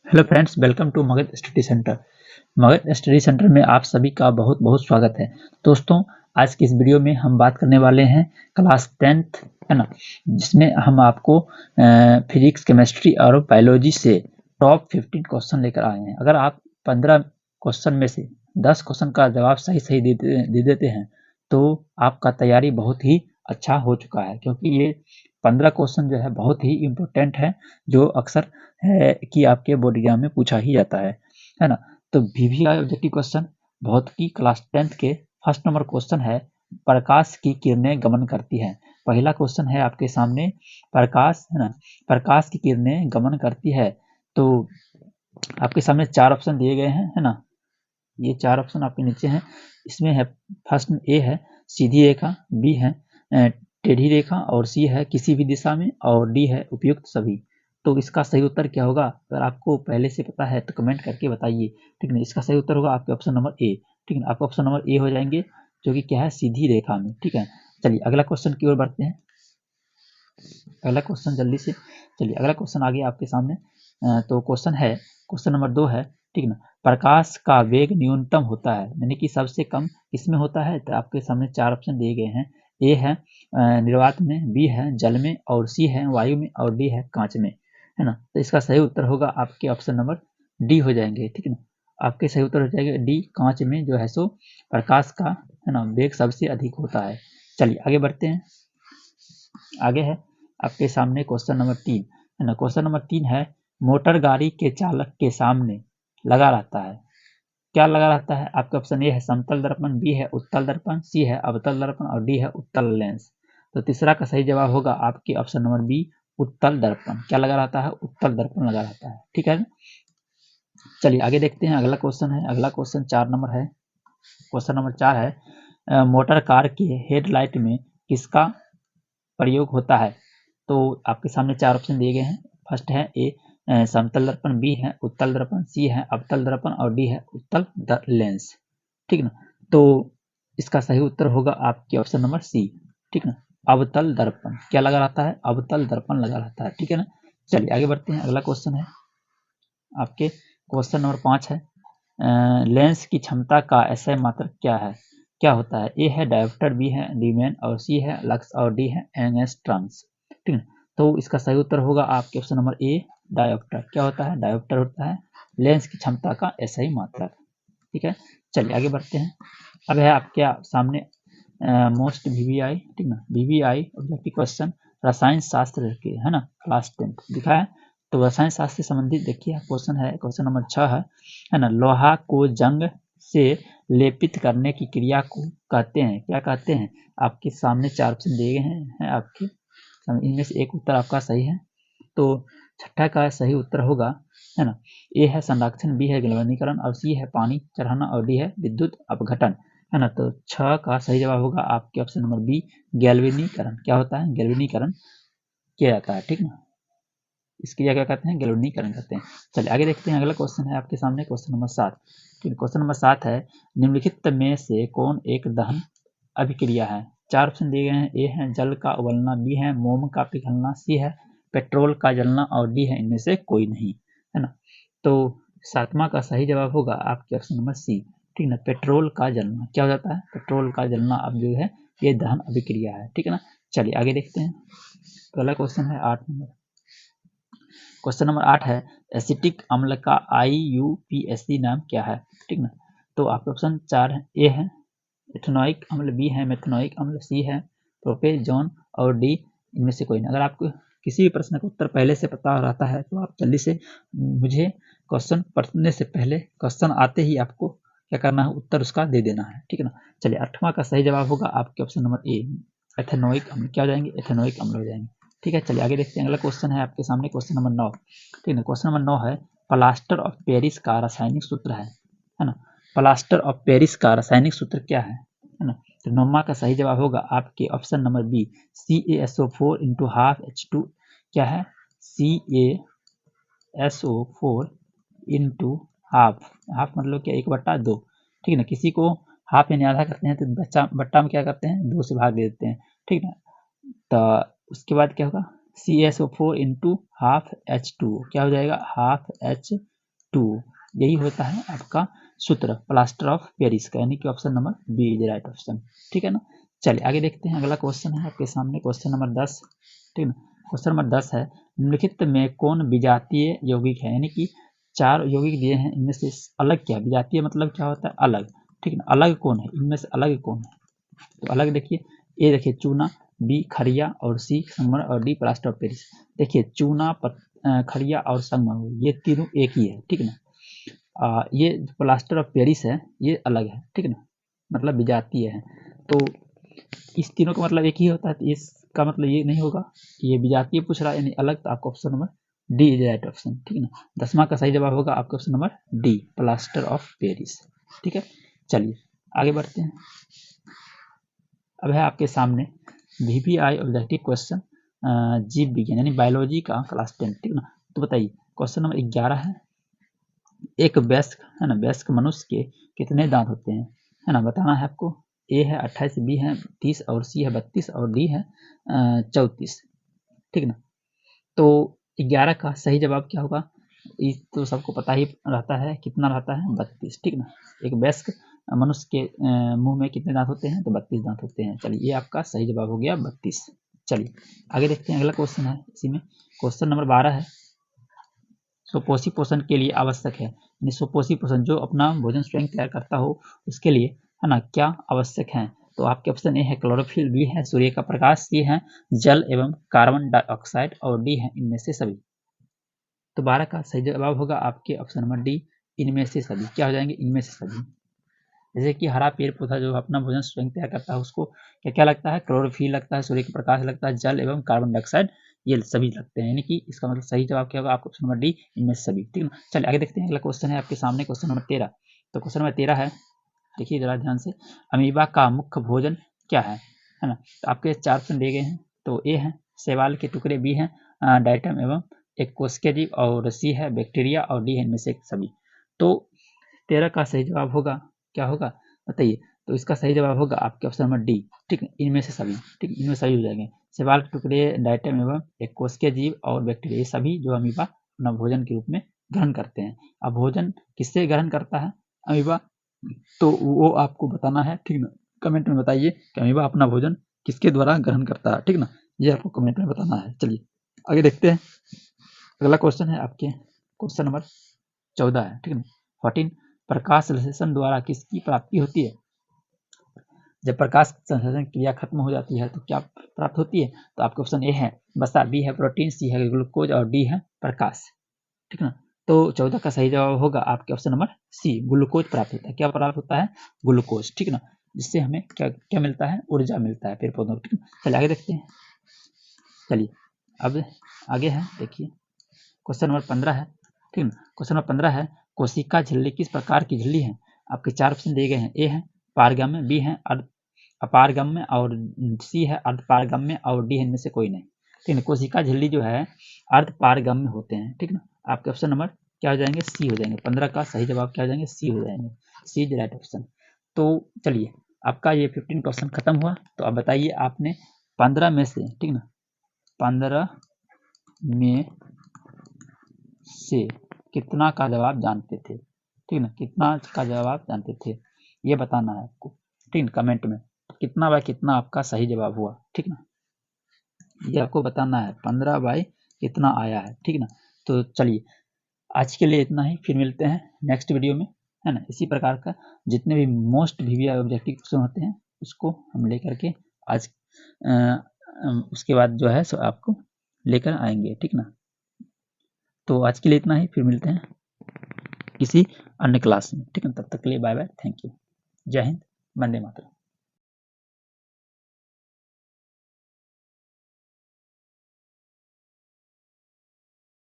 Hello friends, welcome to Magadh study centre. Magadh study centre में आप सभी का बहुत बहुत स्वागत है। दोस्तों, आज की इस वीडियो में हम बात करने वाले हैं क्लास 10th, है ना, जिसमें हम आपको फिजिक्स, केमिस्ट्री और बायोलॉजी से टॉप 15 क्वेश्चन लेकर आए हैं। अगर आप 15 क्वेश्चन में से 10 क्वेश्चन का जवाब सही सही दे देते हैं तो आपका तैयारी बहुत ही अच्छा हो चुका है, क्योंकि ये 15 क्वेश्चन जो है बहुत ही इम्पोर्टेंट है, जो अक्सर है कि आपके बोर्ड एग्जाम में पूछा ही जाता है ना। तो वीवीआई ऑब्जेक्टिव क्वेश्चन बहुत की क्लास 10th के फर्स्ट नंबर क्वेश्चन है, प्रकाश की किरणें गमन करती हैं। पहला क्वेश्चन है आपके सामने, प्रकाश, है ना, प्रकाश की किरणें गमन करती है। तो आपके सामने 4 ऑप्शन दिए गए हैं, है ना। ये 4 ऑप्शन आपके नीचे हैं। इसमें है, फर्स्ट में ए है सीधी रेखा, बी है टेढ़ी रेखा, और सी है किसी भी दिशा में, और डी है उपयुक्त सभी। तो इसका सही उत्तर क्या होगा? अगर आपको पहले से पता है तो कमेंट करके बताइए, ठीक है। इसका सही उत्तर होगा आपके ऑप्शन नंबर ए, ठीक है। आपका ऑप्शन नंबर ए हो जाएंगे, जो कि क्या है, सीधी रेखा में, ठीक है। चलिए अगला क्वेश्चन की ओर बढ़ते हैं। अगला क्वेश्चन जल्दी से, चलिए अगला क्वेश्चन आ गया आपके सामने। तो क्वेश्चन है, क्वेश्चन नंबर 2 है, ठीक ना। प्रकाश का वेग न्यूनतम होता है, यानी कि सबसे कम किसमें होता है? तो आपके सामने 4 ऑप्शन दिए गए हैं। ए है निर्वात में, बी है जल में, और सी है वायु में, और डी है कांच में, है ना। तो इसका सही उत्तर होगा आपके ऑप्शन नंबर डी हो जाएंगे, ठीक है ना। आपके सही उत्तर हो जाएगा डी, कांच में जो है सो प्रकाश का, है ना, वेग सबसे अधिक होता है। चलिए आगे बढ़ते हैं। आगे है आपके सामने क्वेश्चन नंबर 3, है ना। क्वेश्चन नंबर 3 है, मोटर गाड़ी के चालक के सामने लगा रहता है, क्या लगा रहता है? आपके ऑप्शन ए है समतल दर्पण, बी है उत्तल दर्पण, सी है अवतल दर्पण, और डी है उत्तल लेंस। तो तीसरा का सही जवाब होगा आपके ऑप्शन नंबर बी, उत्तल दर्पण। क्या लगा रहता है? उत्तल दर्पण लगा रहता है, ठीक है। चलिए आगे देखते हैं। अगला क्वेश्चन है, अगला क्वेश्चन 4 नंबर है। क्वेश्चन नंबर 4 है, मोटर कार के हेडलाइट में किसका प्रयोग होता है? तो आपके सामने 4 ऑप्शन दिए गए हैं। फर्स्ट है ए समतल दर्पण, बी है उत्तल दर्पण, सी है अवतल दर्पण, और डी है उत्तल लेंस, ठीक ना। तो इसका सही उत्तर होगा आपके ऑप्शन नंबर सी, ठीक ना। अवतल दर्पण क्या लगा रहता है? अवतल दर्पण लगा रहता है, ठीक है ना। चलिए आगे बढ़ते हैं। अगला क्वेश्चन है आपके क्वेश्चन नंबर 5 है, लेंस की क्षमता का एसआई मात्रक क्या है? क्या होता है? ए है डायोप्टर, बी है ल्यूमेन, और सी है लक्स, और डी है एंगस्ट्रम्स, ठीक है। तो इसका सही उत्तर होगा आपके ऑप्शन नंबर ए, डायोप्टर। क्या होता है? डायोप्टर होता है लेंस की क्षमता का एसआई मात्रक, ठीक है। चलिए आगे बढ़ते हैं। अब है आपके सामने मोस्ट वीवीआई, ठीक ना, वीवीआई ऑब्जेक्टिव क्वेश्चन, रसायन शास्त्र के, है ना, क्लास 10th दिखा है। तो रसायन शास्त्र से संबंधित देखिए क्वेश्चन है, क्वेश्चन नंबर 6 है ना। लोहा को जंग से लेपित करने की क्रिया को कहते हैं, क्या कहते हैं? आपके सामने 4 ऑप्शन दिए गए हैं आपके, इनमें से एक उत्तर आपका सही है। तो छठा का सही उत्तर होगा, है ना, ए है संरक्षण, बी है गैल्वेनीकरण, और सी है पानी चढ़ाना, और डी है विद्युत अपघटन, है ना। तो 6 का सही जवाब होगा आपके ऑप्शन नंबर बी, गैल्वेनीकरण। क्या होता है? गैल्वेनीकरण किया जाता है, ठीक ना। इस क्रिया क्या कहते हैं? गैल्वेनीकरण कहते हैं। चलिए आगे देखते हैं। अगला क्वेश्चन है आपके सामने क्वेश्चन नंबर 7, ठीक है। क्वेश्चन नंबर 7 है, निम्नलिखित में से कौन एक दहन अभिक्रिया है? 4 ऑप्शन दिए गए हैं। ए है जल का उबलना, बी है मोम का पिघलना, सी है पेट्रोल का जलना, और डी है इनमें से कोई नहीं, है ना। तो 7वां का सही जवाब होगा आपके ऑप्शन नंबर सी, ठीक ना, पेट्रोल का जलना। क्या हो जाता है? पेट्रोल का जलना अब जो है ये दहन अभिक्रिया है, ठीक है ना। चलिए आगे देखते हैं। पहला क्वेश्चन है 8 नंबर। क्वेश्चन नंबर 8 है, एसिटिक अम्ल का IUPAC नाम क्या है? ठीक ना। तो आपके ऑप्शन 4 है, ए है एथेनोइक अम्ल, बी है मेथनोइक अम्ल, सी है प्रोपेजोन, और डी इनमें से कोई नहीं। अगर आपको किसी भी प्रश्न का उत्तर पहले से पता रहता है तो आप जल्दी से मुझे क्वेश्चन पढ़ने से पहले, क्वेश्चन आते ही आपको क्या करना है, उत्तर उसका दे देना है, ठीक है ना। चलिए 8वां का सही जवाब होगा आपके ऑप्शन नंबर ए, एथेनोइक अम्ल। क्या हो जाएंगे? एथेनोइक अम्ल हो जाएंगे, ठीक है। चलिए आगे देखते हैं। अगला क्वेश्चन है आपके सामने क्वेश्चन नंबर 9, ठीक है। क्वेश्चन नंबर 9 है, प्लास्टर ऑफ पेरिस का रासायनिक सूत्र है ना। प्लास्टर ऑफ पेरिस का रासायनिक सूत्र क्या है ना। तो 9वां का सही जवाब होगा आपके option number B, CaSO4 into half H2। क्या है? CaSO4 इंटू हाफ, हाफ मतलब क्या, 1/2, ठीक है ना। किसी को हाफ यानी आधा करते हैं तो बच्चा बट्टा में क्या करते हैं, 2 से भाग दे देते हैं, ठीक है। तो उसके बाद क्या होगा, CaSO4 इंटू हाफ H2, क्या हो जाएगा, हाफ H 2, यही होता है आपका सूत्र प्लास्टर ऑफ पेरिस का, यानी कि option number B is right option. ठीक है ना। चलिए आगे देखते हैं, अगला क्वेश्चन है आपके सामने क्वेश्चन नंबर 10। ठीक है ना। क्वेश्चन नंबर 10 है, निम्नलिखित में कौन विजातीय यौगिक है, यानी कि 4 यौगिक दिए हैं, इनमें से अलग क्या, विजातीय मतलब क्या होता है, अलग। ठीक है ना। अलग कौन है, इनमें से अलग कौन है, तो अलग देखिए, ए देखिए चूना, बी खरिया और सी संगमरमर और डी प्लास्टर ऑफ पेरिस। देखिए चूना, खरिया और संगमरमर ये तीनों एक ही है। ठीक है ना। ये प्लास्टर ऑफ पेरिस है ये अलग है। ठीक है ना, मतलब विजातीय है। तो इस तीनों का मतलब एक ही होता है, तो इसका मतलब ये नहीं होगा कि ये विजातीय पूछ रहा है यानी अलग, तो आपका option number D is right option. ठीक है ना। 10वां का सही जवाब होगा आपका option number D plaster of Paris. ठीक है, चलिए आगे बढ़ते हैं। अब है आपके सामने VPI ऑब्जेक्टिव क्वेश्चन जीव विज्ञान यानी बायोलॉजी का क्लास 10। ठीक ना। तो बताइए क्वेश्चन नंबर 11 है, एक वयस्क है ना, वयस्क मनुष्य के कितने दांत होते हैं, है ना, बताना है आपको। ए है 28, बी है 30 और सी है 32 और डी है 34। ठीक ना। तो 11 का सही जवाब क्या होगा, ये तो सबको पता ही रहता है, कितना रहता है 32। ठीक ना। एक वयस्क मनुष्य के मुंह में कितने दांत होते हैं, तो 32 दांत होते हैं। चलिए ये आपका सही जवाब हो गया 32। चलिए आगे देखते हैं, अगला क्वेश्चन है इसी में क्वेश्चन नंबर 12 है, सुपोषी पोषण के लिए आवश्यक है, यानी सुपोषी पोषण जो अपना भोजन स्वयं तैयार करता हो उसके लिए, है ना, क्या आवश्यक है। तो आपके ऑप्शन ए है क्लोरोफिल, बी है सूर्य का प्रकाश, सी है जल एवं कार्बन डाइऑक्साइड और डी है इनमें से सभी। तो 12 का सही जवाब होगा आपके ऑप्शन नंबर डी इनमें से सभी। क्या हो जाएंगे, इनमें से सभी। जैसे कि हरा पेड़ पौधा जो अपना भोजन स्वयं तैयार करता है उसको क्या क्या लगता है, क्लोरोफिल लगता है, सूर्य का प्रकाश लगता है, जल एवं कार्बन डाइऑक्साइड ये सभी लगते हैं, यानी कि इसका मतलब सही जवाब क्या होगा आपका ऑप्शन नंबर डी इनमें से सभी। ठीक है ना। चलिए आगे देखते हैं, अगला क्वेश्चन है आपके सामने क्वेश्चन नंबर 13। तो क्वेश्चन नंबर 13 है, देखिए जरा ध्यान से, अमीबा का मुख्य भोजन क्या है ना। तो आपके 4 ऑप्शन दिए गए हैं, तो ए है शैवाल के टुकड़े, बी है डाइटम एवं एक कोशिकीय जीव और सी है बैक्टीरिया और डी है इनमें से सभी। तो 13 का सही जवाब होगा क्या होगा बताइए। तो इसका सही जवाब होगा आपके ऑप्शन नंबर डी। ठीक है, इनमें से सभी। ठीक, इनमें सभी हो जाएंगे, शैवाल के टुकड़े, डाइटम एवं एक कोशिकीय जीव और बैक्टीरिया, ये सभी जो अमीबा अपना भोजन के रूप में ग्रहण करते हैं। अब भोजन किससे ग्रहण करता है अमीबा, तो वो आपको बताना है। ठीक ना, कमेंट में बताइए कि अमीबा अपना भोजन किसके द्वारा ग्रहण करता है। ठीक ना, ये आपको कमेंट में बताना है। चलिए आगे देखते हैं, अगला क्वेश्चन है आपके क्वेश्चन नंबर 14 है। ठीक है, 14, प्रकाश संश्लेषण द्वारा किसकी प्राप्ति होती है। जब प्रकाश संश्लेषण क्रिया खत्म हो जाती है तो क्या प्राप्त होती है, तो आपके ऑप्शन ए है वसा, बी है प्रोटीन, सी है ग्लूकोज और डी है प्रकाश। ठीक है ना। तो 14 का सही जवाब होगा आपके ऑप्शन नंबर सी, ग्लूकोज प्राप्त होता है। क्या प्राप्त होता है, ग्लूकोज। ठीक है ना, जिससे हमें क्या क्या मिलता है, ऊर्जा मिलता है पेड़ पौधों को। ठीक है, चलिए आगे देखते हैं। चलिए अब आगे है, देखिए क्वेश्चन नंबर 15 है। ठीक है, क्वेश्चन नंबर 15 है, कोशिका झिल्ली किस प्रकार की झिल्ली है। आपके 4 ऑप्शन दिए गए हैं, ए है पारगम्य, बी है अपारगम्य और सी है अर्धपारगम्य और डी है इनमें से कोई नहीं। ठीक है, कोशिका झिल्ली जो है अर्धपारगम्य होते हैं। ठीक ना, आपके ऑप्शन नंबर क्या हो जाएंगे, सी हो जाएंगे। 15 का सही जवाब क्या हो जाएंगे, सी हो जाएंगे, सी इज राइट ऑप्शन। तो चलिए आपका ये 15 क्वेश्चन खत्म हुआ। तो अब बताइए आपने 15 में से, ठीक ना, 15 में से कितना का जवाब जानते थे। ठीक ना, कितना का जवाब जानते थे ये बताना है आपको। ठीक ना, कमेंट में कितना बाय कितना आपका सही जवाब हुआ। ठीक ना, ये आपको बताना है 15 बाय कितना आया है। ठीक ना। तो चलिए आज के लिए इतना ही, फिर मिलते हैं नेक्स्ट वीडियो में, है ना। इसी प्रकार का जितने भी मोस्ट VPI ऑब्जेक्टिव क्वेश्चन होते हैं उसको हम लेकर के आज उसके बाद जो है सो आपको लेकर आएंगे। ठीक ना, तो आज के लिए इतना ही, फिर मिलते हैं किसी अन्य क्लास में। ठीक है, तब तक के लिए बाय बाय, थैंक यू, जय हिंद, वंदे मातरम।